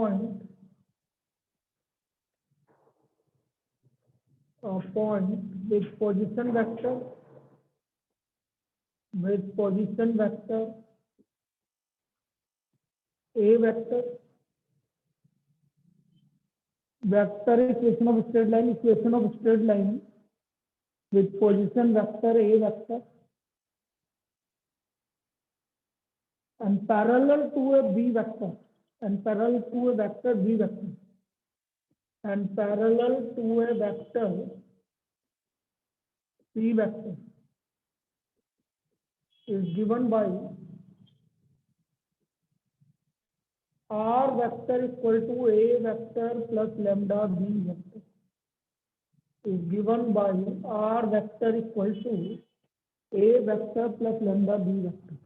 point with position vector a vector equation of straight line with position vector a vector and parallel to a b vector and parallel to a vector b vector and parallel to a vector c vector is given by r vector equal to a vector plus lambda b vector is given by r vector equal to a vector plus lambda b vector.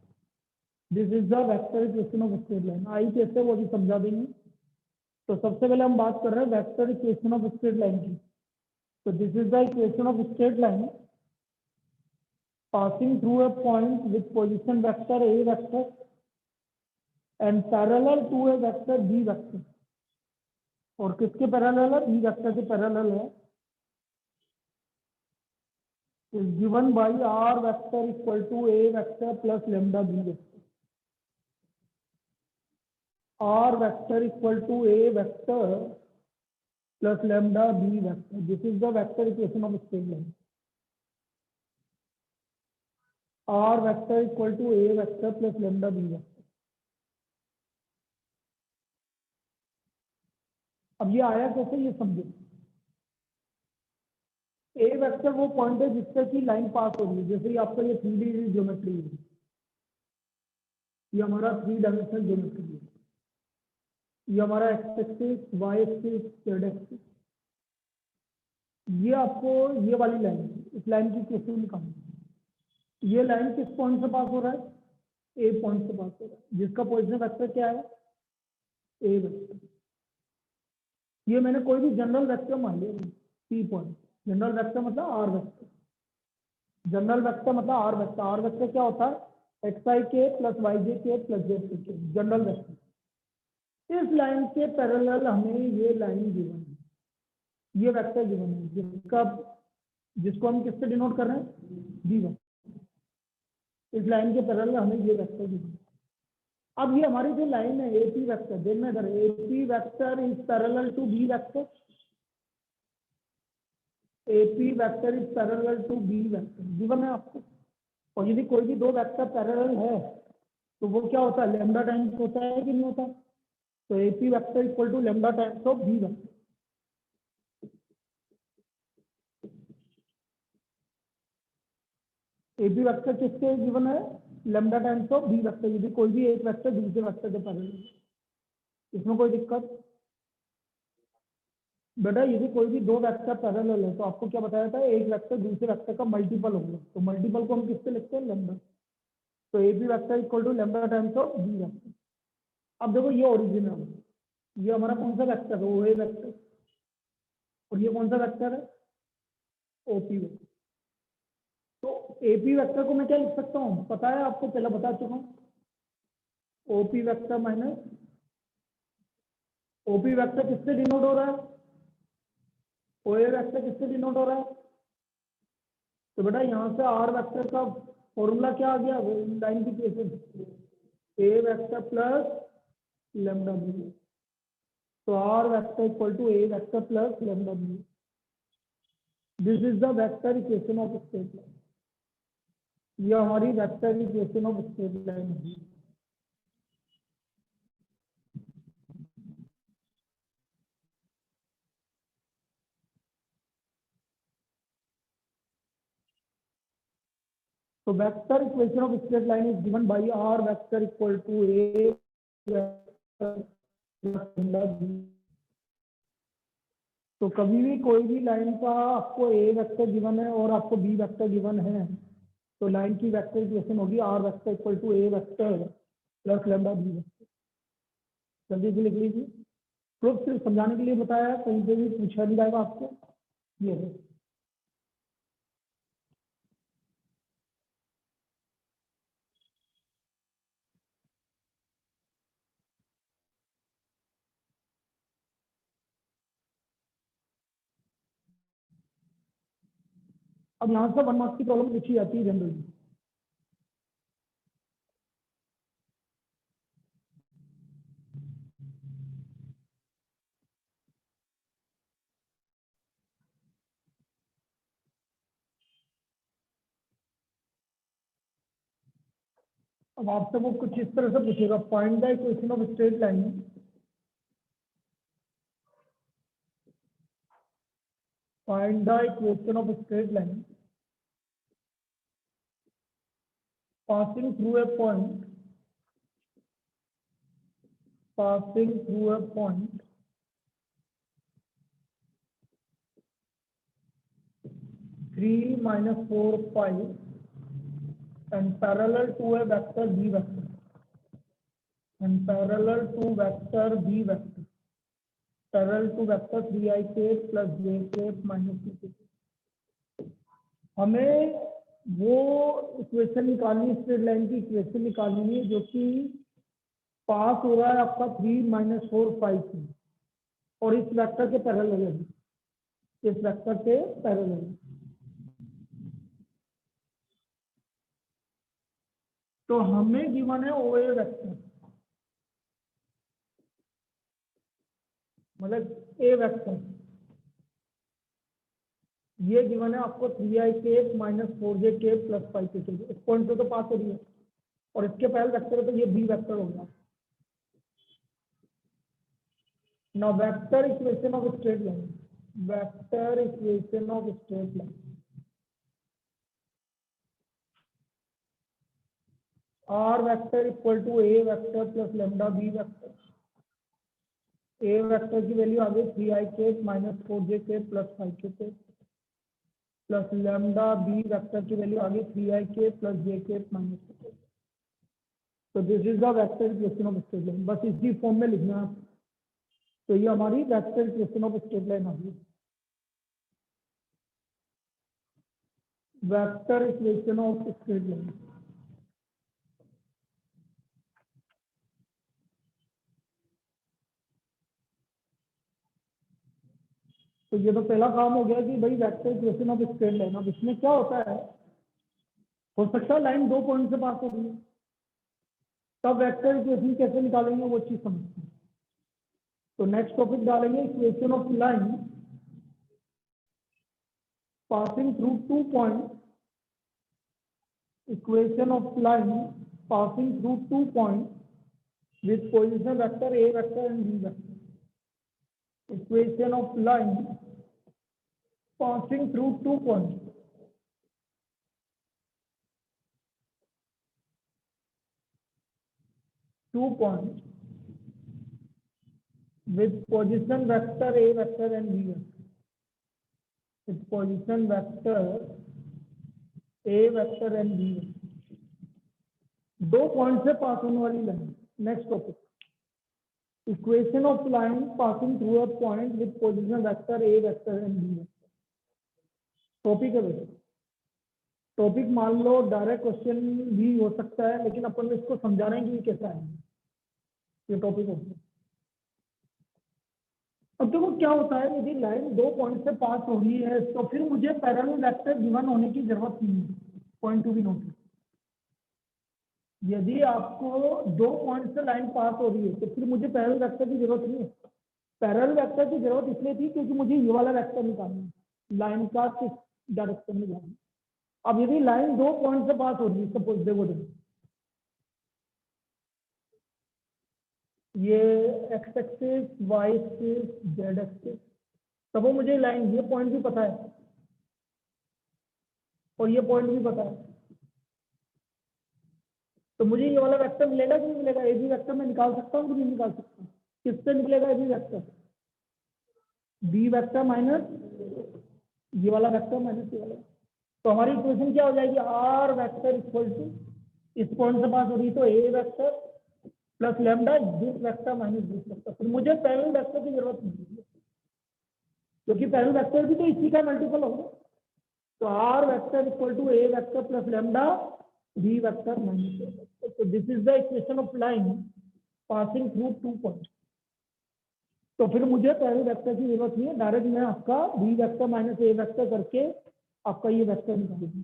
This is the vector equation of straight line. आई कैसे वो भी समझा देंगे. तो सबसे पहले हम बात कर रहे हैं vector equation of straight line की. तो this is the equation of straight line passing through a point with position vector a vector and parallel to a vector b vector. और किसके पैरेलल है? b वेक्टर के parallel है. is given by r vector equal to a vector plus lambda b vector. r vector equal to a vector plus lambda b vector. This is the vector equation of straight line. r vector equal to a vector plus lambda b vector. अब ये आया कैसे, ये समझो. ए vector वो point है जिससे कि लाइन पास हो रही है. जैसे ही आपका ये 3D ज्योमेट्री है, ये हमारा 3 डायमेंशनल ज्योमेट्री है. ये हमारा X axis, Y axis, Z axis. ये आपको ये वाली लाइन, इस लाइन की इक्वेशन निकालनी. ये लाइन किस पॉइंट से पास हो रहा है? ए पॉइंट से पास हो रहा है, जिसका पोजीशन वेक्टर क्या है? ए वेक्टर. ये मैंने कोई भी जनरल वेक्टर मान लिया. पी पॉइंट जनरल वेक्टर मतलब आर वेक्टर. जनरल वेक्टर मतलब आर वेक्टर. आर वेक्टर क्या होता है? एक्स आई के प्लस वाई जे के प्लस जेड के. General vector. इस लाइन के पैरेलल हमें ये लाइन गिवन है, ये वेक्टर गिवन है, जिसको हम किससे डिनोट कर रहे हैं? B vector. इस लाइन के पैरेलल हमें ये वेक्टर गिवन है. अब ये हमारी जो लाइन है एपी वेक्टर, देखना इधर, AP vector is parallel to B vector. AP vector is parallel to B vector given है आपको. और यदि कोई भी दो वेक्टर पैरेलल है तो वो क्या होता है? लैम्डा टाइम्स होता है कि नहीं होता? तो AP vector equal to lambda times of B vector. AP vector किसके गिवन है? Lambda times of B vector. यदि कोई भी एक वेक्टर दूसरे वेक्टर के पैरेलल है, इसमें कोई दिक्कत? बेटा यदि कोई भी दो वेक्टर पैरेलल है तो आपको क्या बताया था? एक वेक्टर दूसरे वेक्टर का मल्टीपल होगा. तो मल्टीपल को हम किससे लिखते हैं? लैम्डा. तो AP vector equal to lambda times of B vector. अब देखो ये ओरिजिनल है, ये हमारा कौन सा वेक्टर है? ओ ए वेक्टर. और ये कौन सा वेक्टर है? OP vector. तो एपी वेक्टर को मैं क्या लिख सकता हूँ? पता है आपको, पहले बता चुका हूँ. OP vector minus OP vector किससे डिनोट हो रहा है? ओए वेक्टर किससे डिनोट हो रहा है? तो बेटा यहाँ से आर वेक्टर का फॉर्मूला क्या आ गया? लाइन की equation A vector plus lambda B. तो are vector equal to A vector plus lambda B. This is the vector equation of straight line. यह हमारी vector equation of straight line है. तो vector equation of straight line is given by R vector equal to A vector plus lambda B. तो कभी भी कोई भी line का आपको ए वेक्टर गिवन है और आपको बी वेक्टर गिवन है, तो लाइन की वेक्टर इक्वेशन होगी R vector equal to A vector plus lambda B vector. जल्दी से लिख लीजिए. प्रूफ सिर्फ समझाने के लिए बताया है, कहीं से भी पूछा नहीं जाएगा आपको. ये है. अब यहाँ से 1 मार्क्स की प्रॉब्लम पूछी जाती है जनरली। अब आपसे वो कुछ इस तरह से पूछेगा, find the equation of straight line, find the equation of straight line passing through a point, passing through a point 3 minus 4 5 and parallel to a vector b vector, and parallel to vector b vector, parallel to vector 3i k plus j k minus 2k। हमें वो equation निकालनी, straight line की equation निकालनी है जो कि पास हो रहा है आपका 3 - 4 5 से, और इस वेक्टर के पैरेलल है, इस वेक्टर के पैरेलल है। तो हमें गिवन है ओए वेक्टर, मतलब ए वेक्टर, ये गिवन है आपको 3i k - 4j k plus 5k। इस पॉइंट से तो पास हो रही है, और इसके पहले वेक्टर है तो ये बी वेक्टर होगा। Now vector equation of straight line, vector equation of straight line, are vector equal to A vector plus lambda B vector. A vector की वैल्यू आ गई 3i k - 4j k plus 5k plus lambda B vector की value आ गई 3i k plus j k minus 2k। तो this is the vector equation of straight line, बस इसी form में लिखना है। तो ये हमारी vector equation of straight line आ गई, vector equation of straight line. तो ये तो पहला काम हो गया कि भाई vector equation of straight line. अब इसमें क्या होता है, हो सकता है लाइन 2 पॉइंट से पास हो रही है, तब वेक्टर इक्वेशन कैसे निकालेंगे वो चीज समझते हैं। तो नेक्स्ट टॉपिक डालेंगे equation of line passing through 2 point, equation of line passing through 2 point with position vector A vector and B vector. Equation of line passing through 2 points, with position vector a vector and b vector, with position vector a vector and b vector। 2 point से पास होने वाली line. Next topic, equation of line passing through a point with position vector A vector and B vector. Topic है वैसे, topic मान लो direct question भी हो सकता है, लेकिन अपन इसको समझा रहे हैं कि कैसा है ये टॉपिक होता है। अब देखो क्या होता है, यदि लाइन 2 पॉइंट से पास हो रही है तो फिर मुझे पैरेलल वेक्टर गिवन होने की जरूरत नहीं है। पॉइंट टू बी नोटेड, यदि आपको 2 पॉइंट से लाइन पास हो रही है तो फिर मुझे पैरेलल वेक्टर की जरूरत नहीं है। पैरेलल वेक्टर की जरूरत इसलिए थी क्योंकि मुझे ये वाला वेक्टर निकालना है, लाइन का किस डायरेक्शन में जाना है। अब यदि लाइन 2 पॉइंट से पास हो रही है, सपोज देखो ये X axis, Y axis, Z axis, तब मुझे लाइन, ये पॉइंट भी पता है और ये पॉइंट भी पता है, तो मुझे ये वाला वेक्टर मिलेगा कि नहीं मिलेगा? ए बी वेक्टर में निकाल सकता हूँ कि नहीं निकाल सकता? किससे निकलेगा A B vector? B vector minus ये वाला वेक्टर माइनस ये वाला। तो हमारी इक्वेशन क्या हो जाएगी? आर वेक्टर इक्वल टू, इस पॉइंट से पास हो रही तो a vector plus lambda this vector minus this vector. फिर मुझे पैरेलल वेक्टर की जरूरत नहीं है क्योंकि पैरेलल वेक्टर भी तो इसी का मल्टीपल होगा। तो are vector equal to A vector plus lambda B vector minus A vector. तो this is the equation of line passing through 2 point. तो फिर मुझे पैरेलल वेक्टर की जरूरत नहीं है, डायरेक्ट मैं आपका बी वेक्टर माइनस ए वेक्टर करके आपका ये वेक्टर निकालेंगे।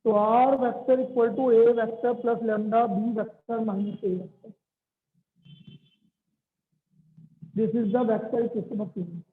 तो are vector equal to A vector plus lambda B vector minus A vector. This is the vector equation of unit.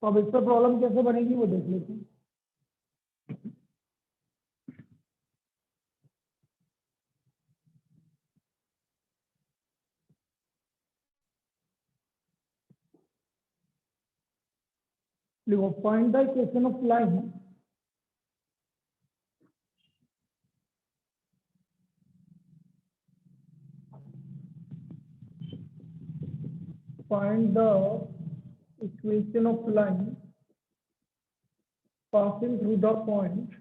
तो अब इस पर प्रॉब्लम कैसे बनेगी वो देख लेते हैं। देखो, find the equation of line find the equation of line passing through the point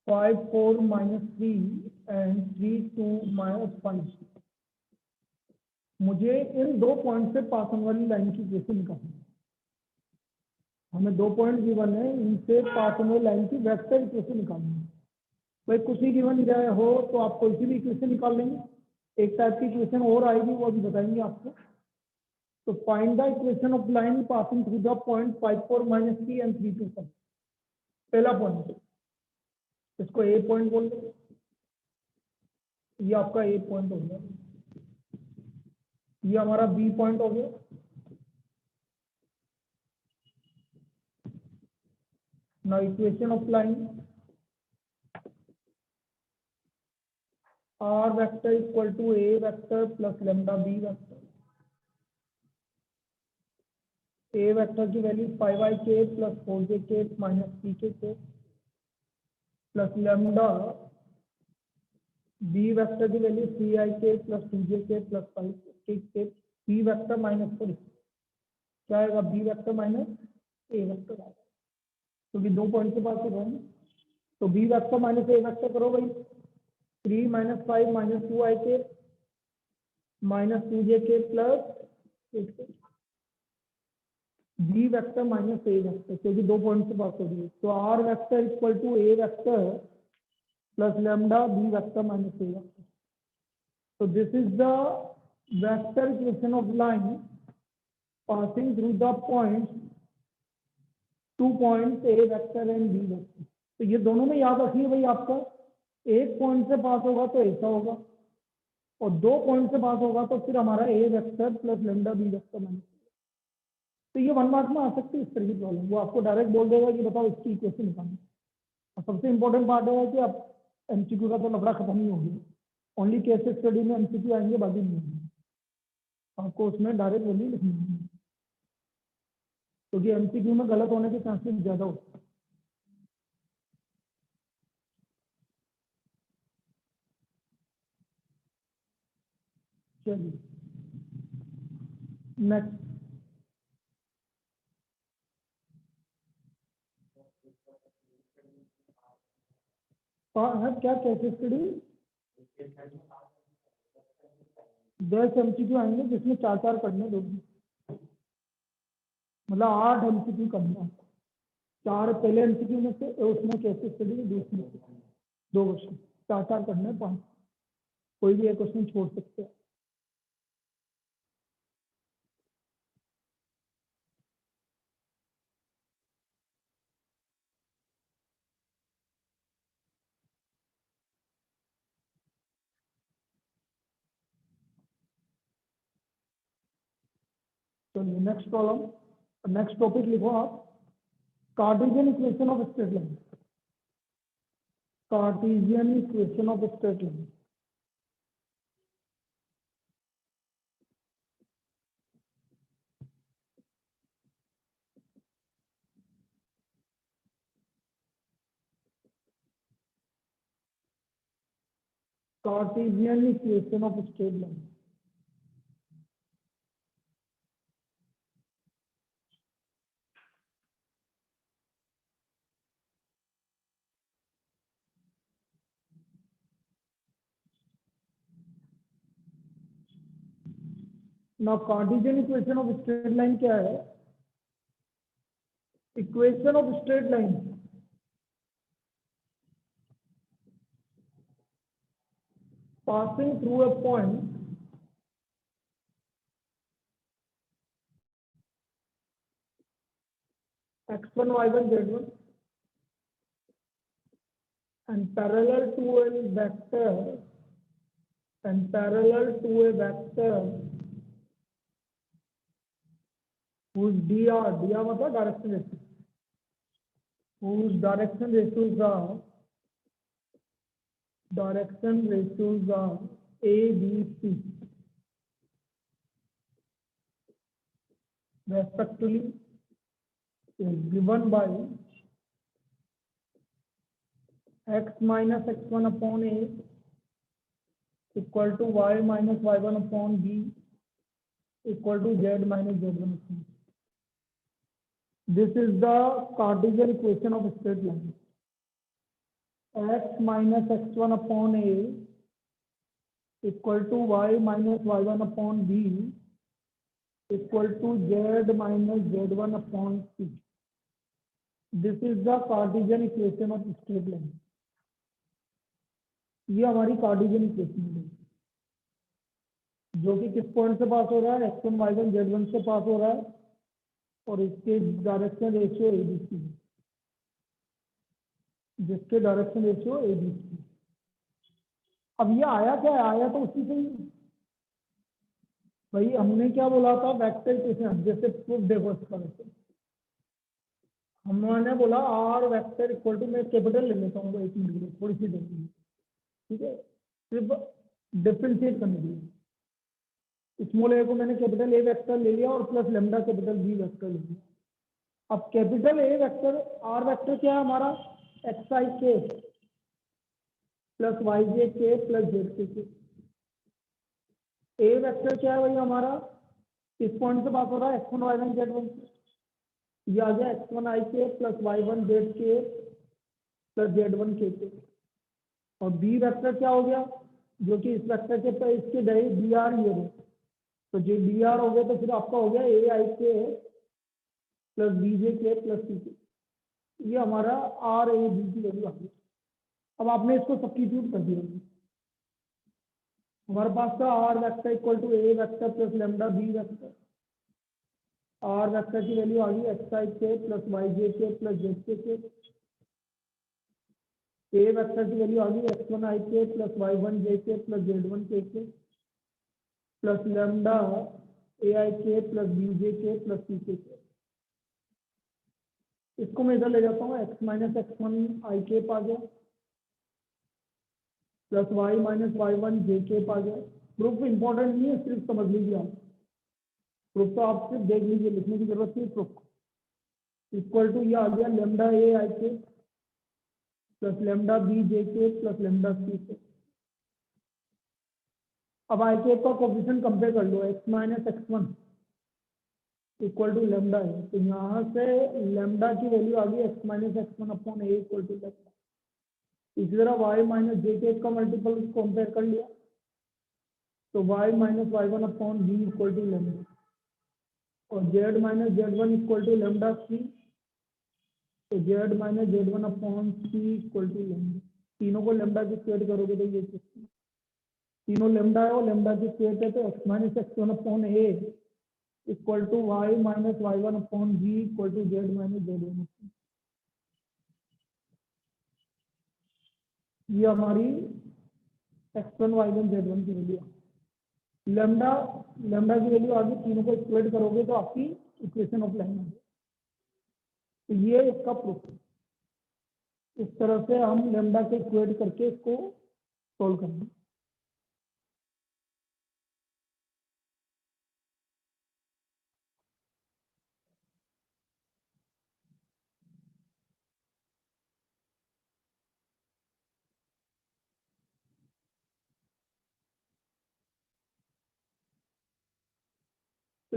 5 4 minus 3 and 3 2 minus 5। मुझे इन दो पॉइंट से पास होने वाली लाइन की इक्वेशन निकालनी है। हमें दो पॉइंट गिवन है, इनसे पास होने वाली लाइन की वेक्टर इक्वेशन निकालनी है। भाई कुछ ही गिवन जाए हो तो आप कोई सी भी इक्वेशन निकाल लेंगे। एक टाइप की इक्वेशन और आएगी, वो अभी बताएंगे आपको। तो find the equation of line passing through the point 5 4 minus 3 and 3 2 5। पहला पॉइंट, इसको ए पॉइंट बोल दो। ये आपका ए पॉइंट हो गया, ये हमारा बी पॉइंट हो गया। Now equation of line are vector equal to A vector plus lambda B vector. A vector की value 5i plus 4j minus 3k plus lambda B vector की value 3i plus 2j plus 5k b vector minus 4। क्या आएगा? B vector minus ए vector आएगा, क्योंकि दो point के पास हो रहा है। तो बी वेक्टर माइनस ए वेक्टर करो भाई। 3 minus 5 minus 2i minus 2j plus 8k। B vector minus ए वेक्टर, क्योंकि दो पॉइंट से बात हो रही है। तो are vector equal to A vector plus lambda B vector minus A vector. तो this is the vector equation of line passing through the point 2 point a vector and B vector. तो ये दोनों में याद रखिए भाई, आपका एक पॉइंट से पास होगा तो ऐसा होगा, और दो पॉइंट से पास होगा तो फिर हमारा a vector plus lambda B vector minus. तो ये 1 मार्क में आ सकती है इस तरह की प्रॉब्लम। वो आपको डायरेक्ट बोल देगा कि बताओ इसकी इक्वेशन निकालनी। और सबसे इंपॉर्टेंट बात है कि अब एमसीक्यू का तो लफड़ा खत्म ही हो गया। ओनली केस स्टडी में एमसीक्यू आएंगे, बाकी नहीं आएंगे। आपको उसमें डायरेक्ट वैल्यू लिखनी है, क्योंकि एमसीक्यू में गलत होने के चांसेस ज्यादा होते हैं। चलिए नेक्स्ट। है क्या कैसे स्टडी? 10 एमसीक्यू आएंगे जिसमें 4 पढ़ने दोगे, मतलब 8 एमसीक्यू करना है। 4 पहले एमसीक्यू में से, उसमें कैसे स्टडी दूसरे में 2 क्वेश्चन, 4 करने 5। कोई भी एक क्वेश्चन छोड़ सकते हैं। चलिए नेक्स्ट प्रॉब्लम, नेक्स्ट टॉपिक लिखो आप, Cartesian equation of straight line. Cartesian equation of straight line. Cartesian equation of straight line. Now Cartesian equation of straight line क्या है? Equation of straight line passing through a point x1 y1 z1 and parallel to a vector whose dr मतलब direction ratio, whose direction ratios are a b c respectively is given by x minus x1 upon a equal to y minus y1 upon b equal to z minus z1 upon. This is the Cartesian equation of a straight line. X minus x1 upon a equal to y minus y1 upon b equal to z minus z1 upon c. This is the Cartesian equation of straight line. ये हमारी Cartesian equation है जो कि किस point से pass हो रहा है? x1 y1 z1 से पास हो रहा है और इसके डायरेक्शन रेशियो ABC है, जिसके डायरेक्शन रेशियो ABC है। अब ये आया क्या है? आया तो उसी से ही भाई, हमने क्या बोला था? Vector equation. जैसे प्रूफ देखो इसका, वैसे हमने बोला आर वेक्टर इक्वल टू, मैं कैपिटल ले लेता हूँ एक मिनट के लिए, थोड़ी सी देखिए, ठीक है, सिर्फ डिफरेंशिएट करने के लिए। स्मॉल ए को मैंने कैपिटल ए वेक्टर ले लिया और plus lambda capital B vector ले लिया। अब capital A vector R vector क्या है हमारा? एक्स आई के प्लस वाई जे के प्लस जेड के। ए वेक्टर क्या है भाई हमारा? इस पॉइंट से पास हो रहा है x1 y1 z1 से। ये आ गया x1 i के प्लस y1 z के प्लस z1 के। और बी वेक्टर क्या हो गया? जो कि इस वेक्टर के पर इसके गए बी आर ये रहे, तो जो बी आर हो गया तो फिर आपका हो गया ए आई के प्लस बी जे के प्लस सी के। ये हमारा आर ए बी की वैल्यू आ गई। अब आपने इसको सब्स्टिट्यूट कर दिया, हमारे पास था R vector equal to A vector plus lambda B vector. R vector की वैल्यू आ गई एक्स आई के प्लस वाई जे के प्लस जेड के। ए वेक्टर की वैल्यू आ गई x1 i के प्लस y1 j के प्लस z1 के प्लस लेमडा ए आई के प्लस बी जे के प्लस सी के। इसको मैं इधर ले जाता हूँ, x माइनस x1 i के पा गया plus y minus y1 j के पा गया। प्रूफ इंपॉर्टेंट नहीं है, सिर्फ समझ लीजिए आप। प्रूफ तो आप सिर्फ देख लीजिए, लिखने की जरूरत नहीं। प्रूफ इक्वल टू ये आ गया लेमडा ए आई के प्लस लेमडा बी जे के प्लस लेमडा सी के। अब आई के का कोफिशिएंट कंपेयर कर लो, x minus x1 equal to lambda है, तो यहाँ से लेमडा की वैल्यू आ गई x minus x1 upon A equal to lambda. इसी तरह y माइनस जे के का मल्टीपल कंपेयर कर लिया, तो y minus y1 upon B equal to lambda और z minus z1 equal to lambda c, तो z minus z1 upon c equal to lambda. तीनों को लेमडा की स्क्वायर करोगे तो ये तीनों लेमडा है और लेमडा की स्क्वायर है, तो x minus x1 upon A equal to y minus y1 upon B equal to z minus z1। ये हमारी x1 y1 z1 की वैल्यू। लेमडा लेमडा की वैल्यू आगे तीनों को स्क्वायर करोगे तो आपकी इक्वेशन ऑफ लाइन है। तो ये इसका प्रूफ है। इस तरह से हम लेमडा के स्क्वायर करके इसको सोल्व करेंगे।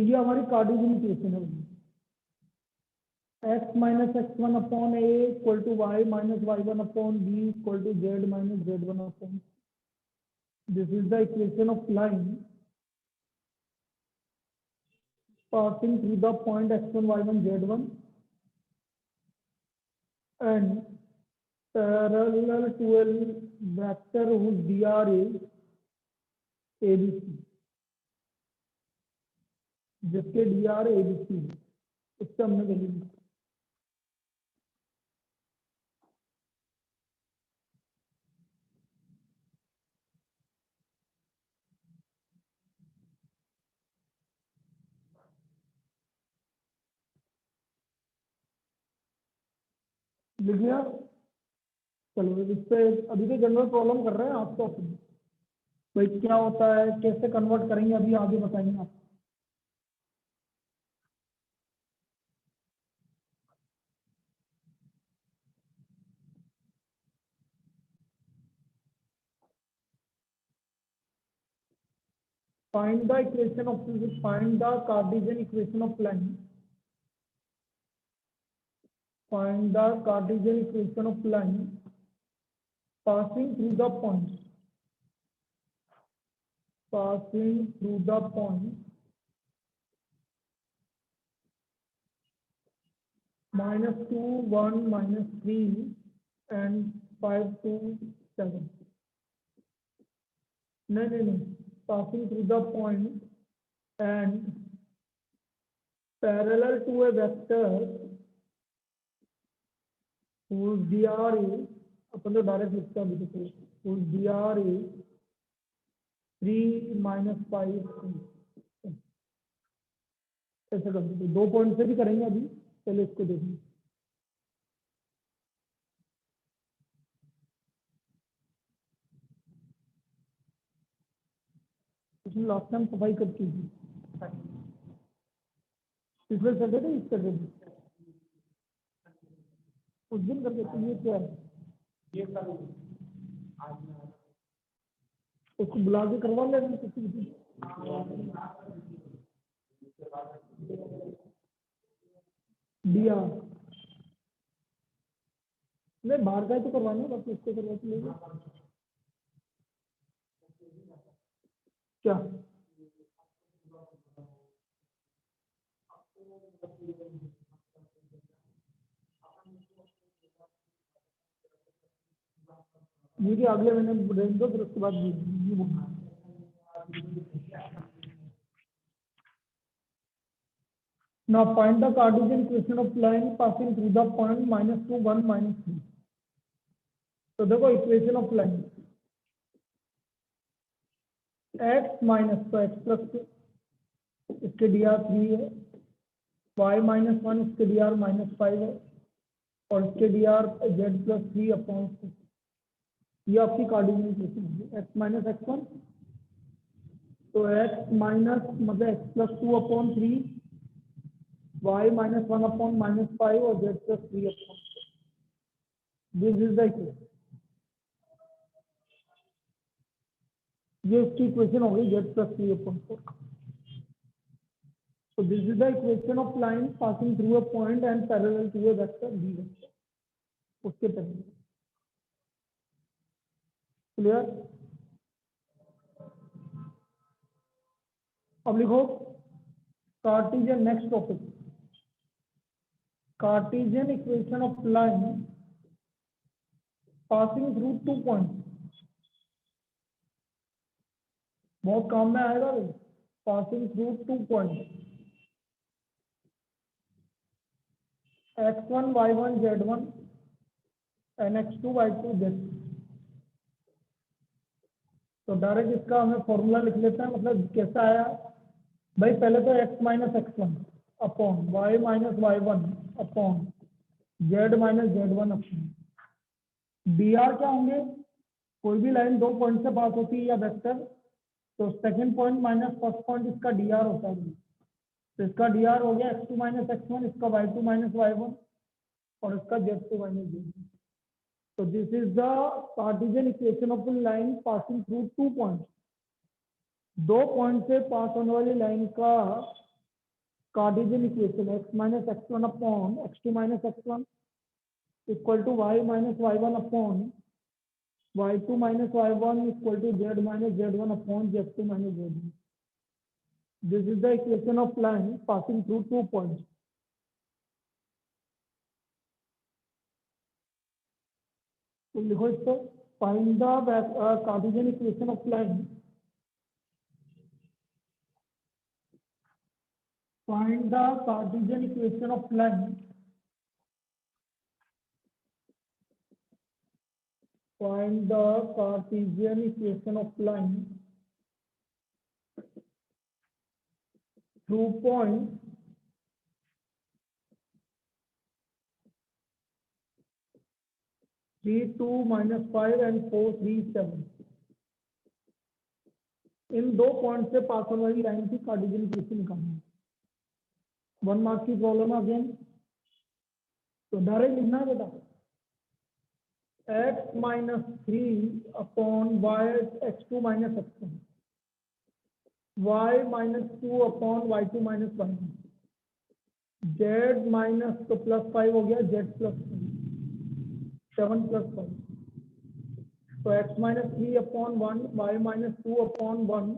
तो ये हमारी कार्टेशियन इक्वेशन है। x minus x one upon A equal to Y minus Y one upon B equal to Z minus Z one upon, this is the equation of line passing through the point x1, y1, z1 and parallel to a vector whose dr is abc, जिसके dr abc है, उससे हमने value ली। लिख लिया? चलो इस पे अभी तो जनरल प्रॉब्लम कर रहे हैं आप, तो भाई क्या होता है, कैसे कन्वर्ट करेंगे, अभी आगे बताएंगे आप। Find the equation of find the Cartesian equation of line. Find the Cartesian equation of line passing through the point. Passing through the point -2, 1, -3 and 5 to 7. No. Passing through the point and parallel to a vector whose dr is, अपन तो direct लिखता भी देखो, whose dr is 3 - 5 ऐसे कर दो। 2 point से भी करेंगे अभी, पहले इसको देखेंगे। इसमें लास्ट टाइम सफाई कब की थी? पिछले सैटरडे इस सैटरडे उस दिन कर देते। ये क्या है? ये उसको बुला के करवा लेंगे किसी भी। दिया नहीं, बाहर का तो करवाना, बाकी इसको करवा के लेंगे क्या? ये अगले महीने रेंज दो, फिर उसके बाद Now find the Cartesian equation of line passing through the point -2, 1, -3. तो देखो equation of line x minus तो x प्लस 2 इसके dr 3 है, y -1 इसके dr -5 है और इसके dr z प्लस 3 अपॉन 6। ये आपकी कार्टेशियन इक्वेशन होगी। x माइनस x1 तो x माइनस मतलब x plus 2 upon 3, y -1 upon -5 और z plus 3 upon 6। This is the equation. ये इसकी इक्वेशन हो गई z plus 3 upon 4। So this is the equation of line passing through a point and parallel to a vector b vector. उसके पहले clear? अब लिखो Cartesian, next topic, Cartesian equation of line passing through 2 point. बहुत काम में आएगा भाई, passing through 2 point x1, y1, z1 and x2, y2, z। तो डायरेक्ट इसका हमें फॉर्मूला लिख लेते हैं। मतलब कैसा आया भाई, पहले तो x minus x1 upon y minus y1 upon z minus z1 upon dr क्या होंगे? कोई भी लाइन 2 पॉइंट से पास होती है या वेक्टर, तो second point minus first point इसका dr होता है। तो इसका dr हो गया x2 माइनस x1, इसका y2 माइनस y1 और इसका z2 माइनस z1। तो this is the Cartesian equation of the line passing through 2 point. 2 point से पास होने वाली लाइन का Cartesian equation x minus x one upon x two minus x one equal to Y minus Y one upon y two minus Y one equal to Z minus Z one upon z two minus Z one. This is the equation of line passing through 2 points. तो लिखो इसको, find the Cartesian equation of line. Find the Cartesian equation of line. Find the Cartesian equation of line through points 3, 2, -5 and 4, 3, 7. इन दो point से पास होने वाली line की Cartesian equation निकालनी है. 1 मार्क की प्रॉब्लम अगेन. तो डायरेक्ट लिखना है बेटा, x minus 3 upon y x two minus x one, y minus 2 upon y two minus Y one, z minus तो प्लस 5 हो गया, z प्लस 7 प्लस 5. तो x minus 3 upon 1, y minus 2 upon 1,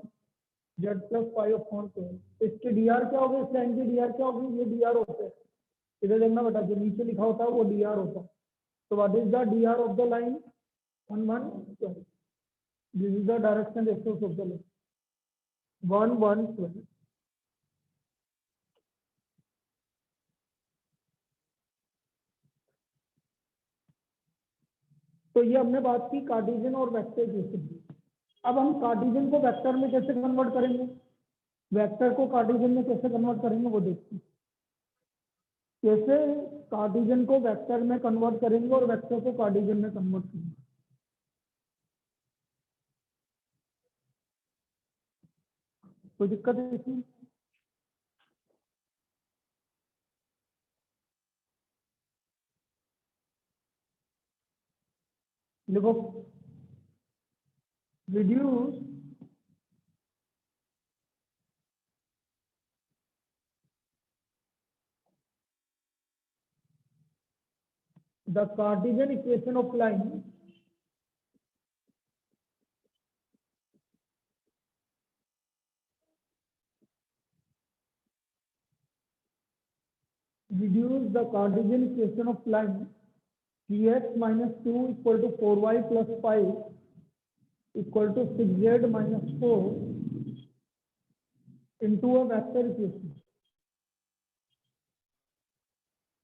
z plus 5 upon 12. इसके dr क्या होगा, इस line की dr क्या होगी, ये dr होता है. इधर देखना बेटा, जो नीचे लिखा होता है वो dr होता है. तो what is the dr of the line, 1 1 12. This is the direction axis of the line, 1 1 12. तो ये हमने बात की कार्टेशियन और वेक्टर इक्वेशन की. अब हम कार्टेशियन को वेक्टर में कैसे कन्वर्ट करेंगे, वेक्टर को कार्टेशियन में कैसे कन्वर्ट करेंगे वो देखते हैं. कैसे कार्टेशियन को वेक्टर में कन्वर्ट करेंगे और वेक्टर को कार्टेशियन में कन्वर्ट करेंगे. कोई दिक्कत है इसमें? देखो, reduce the Cartesian equation of line reduce the Cartesian equation of line 3x minus 2 equal to 4y plus 5 equal to 6z minus 4 into a vector equation.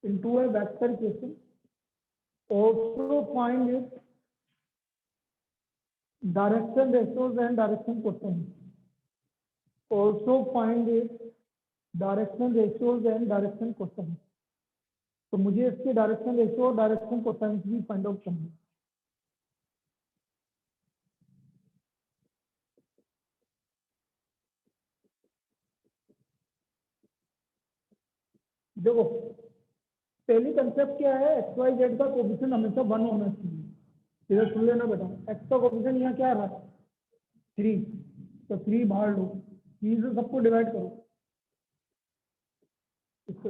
Into a vector equation. Also find its direction ratios and direction cosine. Also find its direction ratios and direction cosine. तो मुझे इसके direction ratio और direction cosine भी find out करना है. देखो, पहली concept क्या है, एक्स वाई जेड का कोएफिशिएंट हमेशा 1 होना चाहिए. इधर सुन लेना बेटा, एक्स का कोएफिशिएंट यहाँ क्या आ रहा है, 3. तो 3 बाहर लो, 3 से सबको डिवाइड करो. इसको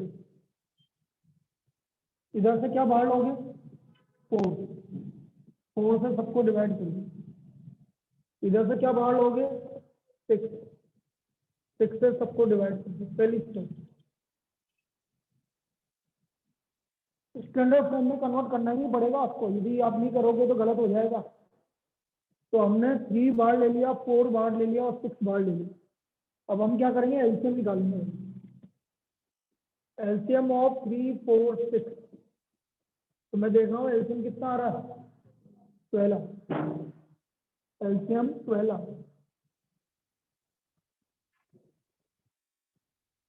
इधर से क्या बाहर लोगे, 4. 4 से सबको डिवाइड करो. इधर से क्या बाहर लोगे, 6. 6 से सबको डिवाइड करो. पहली स्टेप स्टैंडर्ड फॉर्म में कन्वर्ट करना ही पड़ेगा आपको. यदि आप नहीं करोगे तो गलत हो जाएगा. तो हमने 3 बार ले लिया, 4 बार ले लिया और 6 बार ले लिया. अब हम क्या करेंगे, एलसीएम निकालेंगे. LCM of 3 4 6. तो मैं देख रहा हूँ एलसीएम कितना आ रहा है, 12. एलसीएम 12.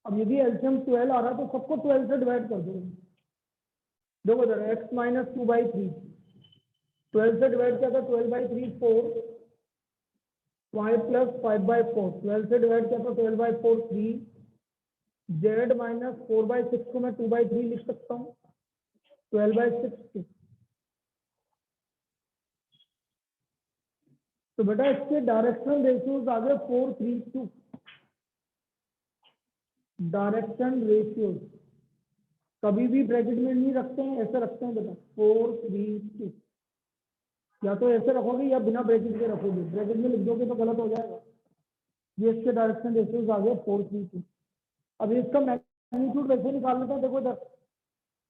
अब यदि एलसीएम 12 आ रहा है तो सबको 12 से डिवाइड कर दो. देखो जरा, एक्स माइनस 2/3, 12 से डिवाइड किया था, 12/3 4, y प्लस 5/4, 12 से डिवाइड किया था, 12/4 3, z माइनस 4/6 को मैं 2/3 लिख सकता हूँ, 12/6 6. तो बेटा इसके डायरेक्शनल रेशियोज आ गए 4 3 2. डायरेक्शन रेशियो कभी भी ब्रैकेट में नहीं रखते हैं, ऐसे रखते हैं बेटा 4 3 2, या तो ऐसे रखोगे या बिना ब्रैकेट के रखोगे, ब्रैकेट में लिख दोगे तो गलत हो जाएगा। ये इसके डायरेक्शन रेशियोज आ गए 4 3 2। अब इसका मैग्नीट्यूड वैसे निकाल लेते हैं, देखो इधर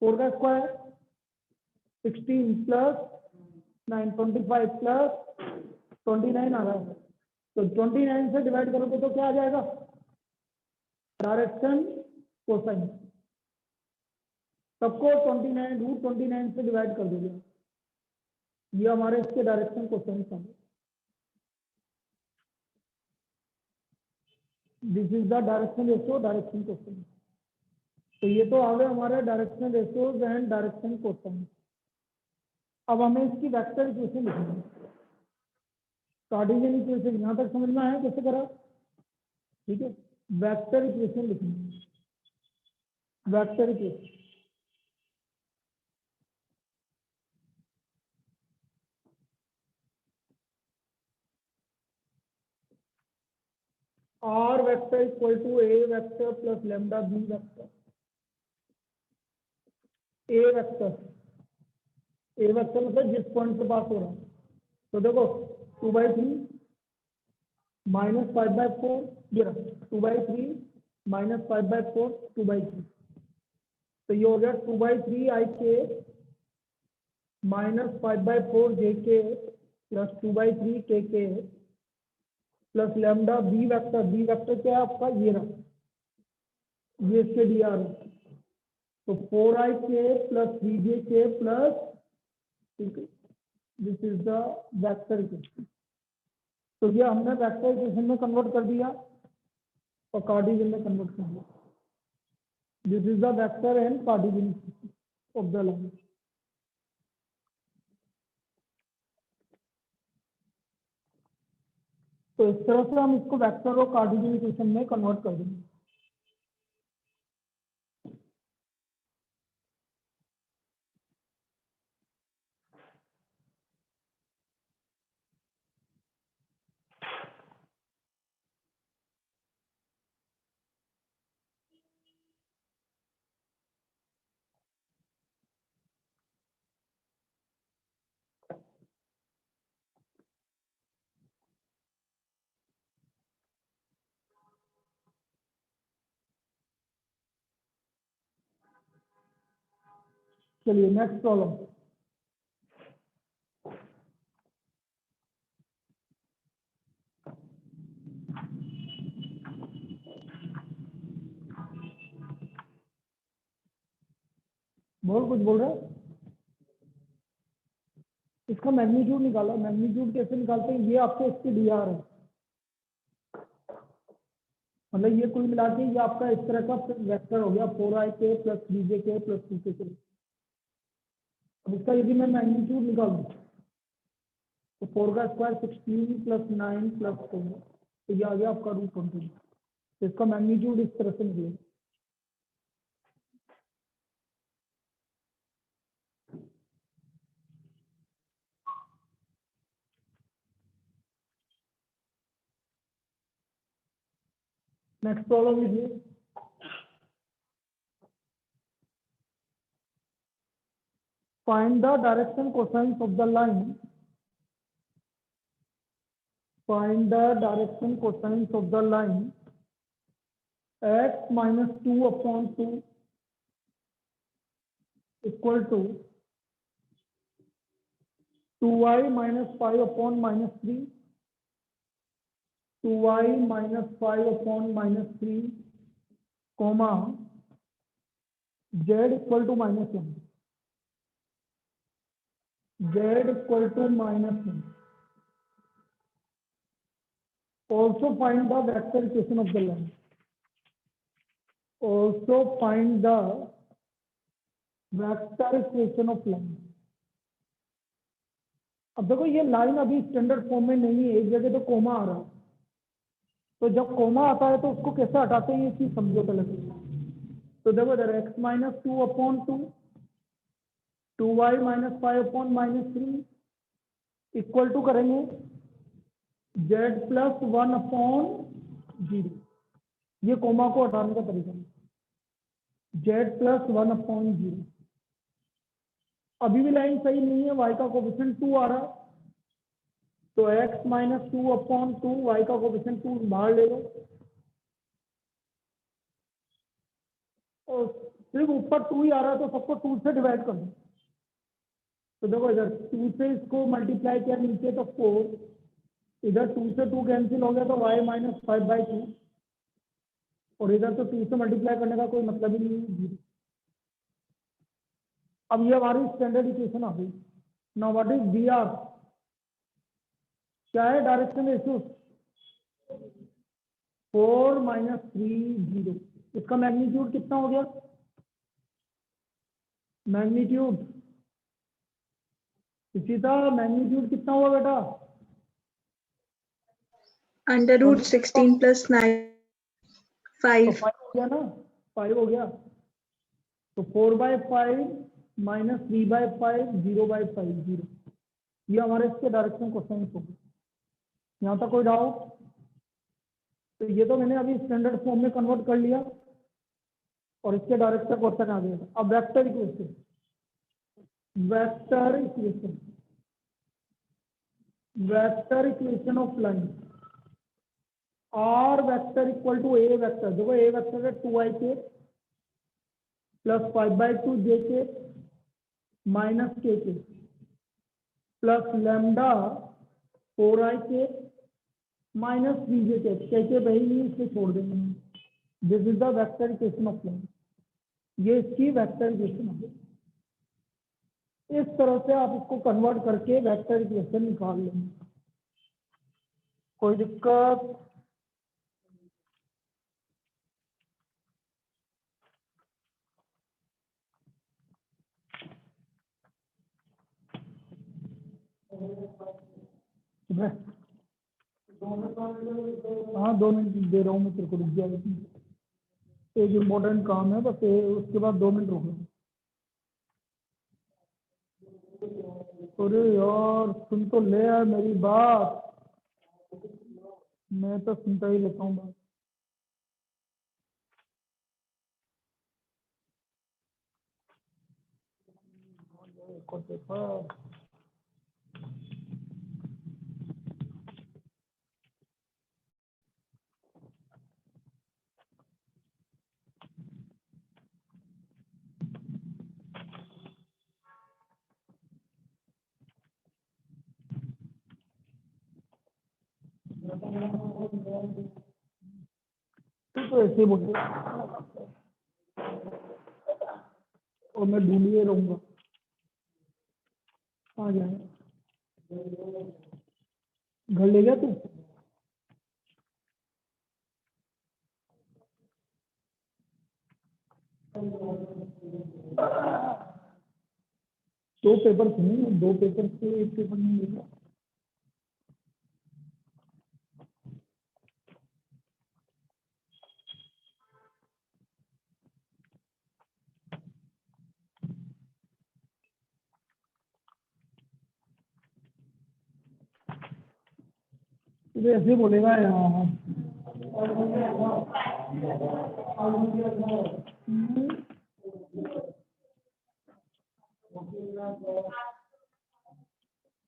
4 का स्क्वायर 16 प्लस 9 25 प्लस 29 आ रहा है, तो 29 से डिवाइड करोगे तो क्या आ जाएगा, डायरेक्शन कोसाइन। सबको 29 से डिवाइड कर दोगे, ये हमारे इसके डायरेक्शन कोसाइन का है। This is the direction ratio, direction cosine. तो ये तो आ गए हमारे direction ratios and direction cosine. अब हमें इसकी वेक्टर इक्वेशन लिखनी है, कार्टेशियन इक्वेशन। यहाँ तक समझ में आया कैसे करा, ठीक है। वेक्टर इक्वेशन लिखनी है, vector equation r vector equal to A vector plus lambda B vector. A vector मतलब जिस पॉइंट से पास हो रहा है, तो देखो 2/3 -5/4, ये 2/3 -5/4 2/3, तो ये हो गया 2/3 IK -5/4 JK plus 2/3 KK plus lambda B vector क्या है आपका, ये रहा, ये इसके DR है, तो 4IK plus 3JK plus, this is the vector equation. तो ये हमने वेक्टर इक्वेशन में कन्वर्ट कर दिया और कार्टेशियन में कन्वर्ट कर दिया। This is the vector and Cartesian of the line. तो इस तरह से हम इसको वेक्टर और कार्टेशियन इक्वेशन में कन्वर्ट कर देंगे। चलिए नेक्स्ट प्रॉब्लम। बहुत कुछ बोल रहा है, इसका मैग्नीट्यूड निकाला। मैग्नीट्यूड कैसे निकालते हैं, ये आपके इसके DR है, मतलब ये कुल मिला के ये आपका इस तरह का वेक्टर हो गया 4IK plus 3JK plus 2KK। अब इसका यदि मैं मैग्नीट्यूड निकालूं तो 4 का स्क्वायर 16 प्लस 9 प्लस 4, तो ये आ गया आपका √20। तो इसका मैग्नीट्यूड इस तरह से निकलेगा। नेक्स्ट प्रॉब्लम लीजिए। Find the direction cosines of the line, find the direction cosines of the line x minus 2/2 equal to 2y minus 5/-3, 2y minus 5/-3, comma z equal to -1, z equal to -1. Also find the vector equation of the line. Also find the vector equation of line. अब देखो ये line अभी standard form में नहीं है, एक जगह तो कोमा आ रहा है, तो जब कोमा आता है तो उसको कैसे हटाते हैं ये चीज समझो पहले। तो देखो इधर x minus 2/2, 2y minus 5/-3 equal to करेंगे z plus 1/0। ये कोमा को हटाने का तरीका है, z+1/0। अभी भी लाइन सही नहीं है, y का कोफिशिएंट 2 आ रहा है, तो x-2/2, y का कोफिशिएंट 2 बाहर ले लो और सिर्फ ऊपर 2 ही आ रहा है, तो सबको 2 से डिवाइड कर दो। तो देखो इधर 2 से इसको मल्टीप्लाई किया नीचे तो 4, इधर 2 से 2 कैंसिल हो गया तो y-5/2, और इधर तो 2 से मल्टीप्लाई करने का कोई मतलब ही नहीं है, 0। अब ये हमारी स्टैंडर्ड इक्वेशन आ गई। Now what is dr? क्या है डायरेक्शन रेशियो? 4 - 3 0। इसका मैग्नीट्यूड कितना हो गया? मैग्नीट्यूड इशिता, मैग्नीट्यूड कितना हुआ बेटा? √16 + 9 5 तो 5 हो गया ना, 5 हो गया। तो 4/5 - 3/5 0/5 0। ये हमारे इसके डायरेक्शन क्वेश्चन हो गए। यहाँ तक कोई डाउट? तो ये तो मैंने अभी स्टैंडर्ड फॉर्म में कन्वर्ट कर लिया और इसके डायरेक्शन क्वेश्चन आ गया। अब vector equation, vector equation of line r vector equal to a vector. देखो a वेक्टर है 2ik + 5/2jk - kk plus lambda 4ik - 3jk। kk वही नहीं, इसको छोड़ देंगे। This is the vector equation of line. ये इसकी वेक्टर इक्वेशन है। इस तरह से आप इसको कन्वर्ट करके वेक्टर इक्वेशन निकाल लेंगे। कोई दिक्कत? हाँ 2 मिनट दे रहा हूँ मैं तेरे को, रुक जाएगा। एक इम्पोर्टेंट काम है बस, उसके बाद 2 मिनट रुक लो। अरे यार सुन तो ले यार मेरी बात, मैं तो सुनता ही लेता हूँ बात। तो ऐसे बोल और मैं ढूंढिए रहूंगा। आ जाए घर ले गया तू? दो पेपर थे, 2 पेपर से 1 पेपर नहीं लेगा। तो ऐसे बोलेगा यार।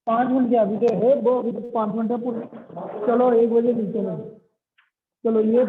5 मिनट क्या अभी तो है, वो अभी तो 5 मिनट है पूरे। चलो 1 बजे मिलते हैं। चलो ये